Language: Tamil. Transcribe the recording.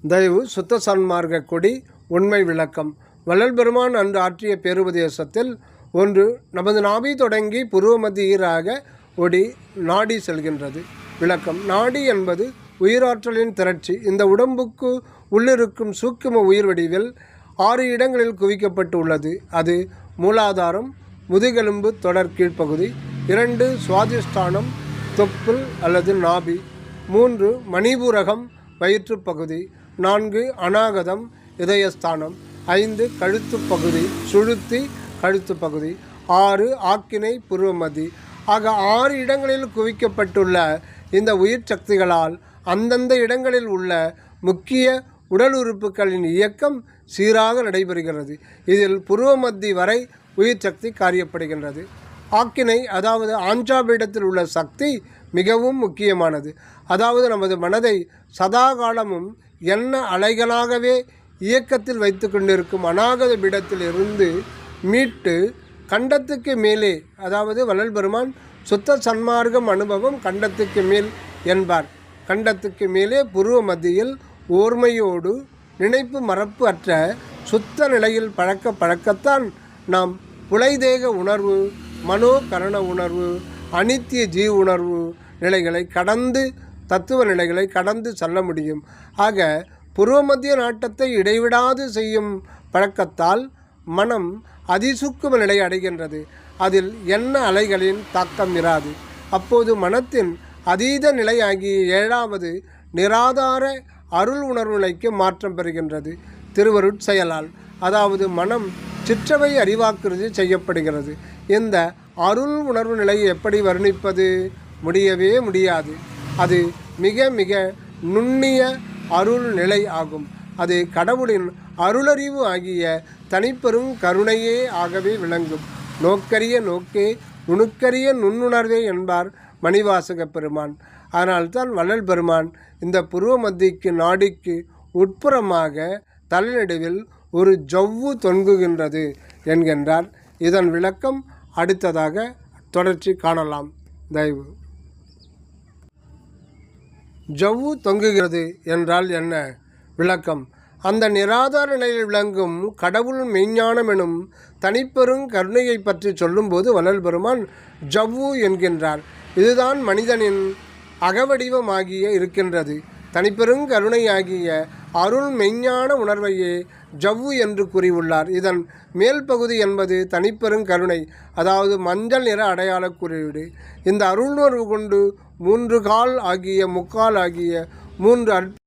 தயவு சுத்த சன்மார்க்க கொடி உண்மை விளக்கம். வள்ளல் பெருமான் அன்று ஆற்றிய பேருபதேசத்தில் ஒன்று, நமது நாபி தொடங்கி புருவமத்தியராக ஒடி நாடி செல்கின்றது. விளக்கம். நாடி என்பது உயிராற்றலின் திரட்சி. இந்த உடம்புக்கு உள்ளிருக்கும் சூக்கும உயிர் வடிவில் 6 இடங்களில் குவிக்கப்பட்டு உள்ளது. அது மூலாதாரம், முதுகெலும்பு தொடர் கீழ்ப்பகுதி. 2 சுவாதிஷ்டானம் தொப்புள் அல்லது நாபி. 3 மணிபூரகம் வயிற்றுப்பகுதி. 4 அநாகதம் இதயஸ்தானம். 5 கழுத்து பகுதி சுழுத்தி கழுத்து பகுதி. 6 ஆக்கினை புருவமதி. ஆக 6 இடங்களில் குவிக்கப்பட்டுள்ள இந்த உயிர் சக்திகளால் அந்தந்த இடங்களில் உள்ள முக்கிய உடல் உறுப்புகளின் இயக்கம் சீராக நடைபெறுகிறது. இதில் புருவமத்தி வரை உயிர் சக்தி காரியப்படுகின்றது. ஆக்கினை அதாவது ஆஞ்சாபீடத்தில் உள்ள சக்தி மிகவும் முக்கியமானது. அதாவது நமது மனதை சதா காலமும் எண்ண அலைகளாகவே இயக்கத்தில் வைத்து கொண்டிருக்கும் அநாகத பீடத்தில் இருந்து மீட்டு கண்டத்துக்கு மேலே, அதாவது வள்ளல் பெருமான் சுத்த சன்மார்க்கம் அனுபவம் கண்டத்துக்கு மேல் என்பார். கண்டத்துக்கு மேலே புருவ மத்தியில் ஓர்மையோடு நினைப்பு மறப்பு அற்ற சுத்த நிலையில் பழக்கத்தான் நாம் புலைதேக உணர்வு, மனோ கரண உணர்வு, அனித்திய ஜீவ உணர்வு நிலைகளை கடந்து தத்துவ நிலைகளை கடந்து செல்ல முடியும். ஆக புருவமத்திய நாட்டத்தை இடைவிடாது செய்யும் பழக்கத்தால் மனம் அதிசூக்கும நிலை அடைகின்றது. அதில் எண்ண அலைகளின் தாக்கம் இராது. அப்போது மனத்தின் அதீத நிலை ஆகிய 7வது நிராதார அருள் உணர்வு நிலைக்கு மாற்றம் பெறுகின்றது திருவருட்செயலால். அதாவது மனம் சிற்றவை அறிவாக்குறது செய்யப்படுகிறது. இந்த அருள் உணர்வு நிலையை எப்படி வர்ணிப்பது? முடியவே முடியாது. அது மிக மிக நுண்ணிய அருள் நிலை ஆகும். அது கடவுளின் அருளறிவு ஆகிய தனிப்பெரும் கருணையே ஆகவே விளங்கும். நோக்கரிய நோக்கே நுணுக்கரிய நுண்ணுணர்வே என்பார் மணிவாசக பெருமான். அதனால்தான் வள்ளல் பெருமான் இந்த புருவமத்திக்கு நாடிக்கு உட்புறமாக தலைநடுவில் ஒரு ஜவ்வு தொங்குகின்றது என்கின்றார். இதன் விளக்கம் அடுத்ததாக தொடர்ச்சி காணலாம். தயவு. ஜவ்வு தொங்குகிறது என்றால் என்ன? விளக்கம். அந்த நிராதார நிலையில் விளங்கும் கடவுள் மெய்ஞானம் எனும் தனிப்பெரும் கருணையை பற்றி சொல்லும்போது வள்ளல் பெருமான் ஜவ்வு என்கின்றார். இதுதான் மனிதனின் அகவடிவமாகிய இருக்கின்றது. தனிப்பெரும் கருணையாகிய அருள் மெய்ஞான உணர்வையே ஜவ்வு என்று கூறியுள்ளார். இதன் மேல் பகுதி என்பது தனிப்பெரும் கருணை, அதாவது மஞ்சள் நிற அடையாள குறியீடு. இந்த அருளுணர்வு கொண்டு 3 கால் ஆகிய 3 அற்புத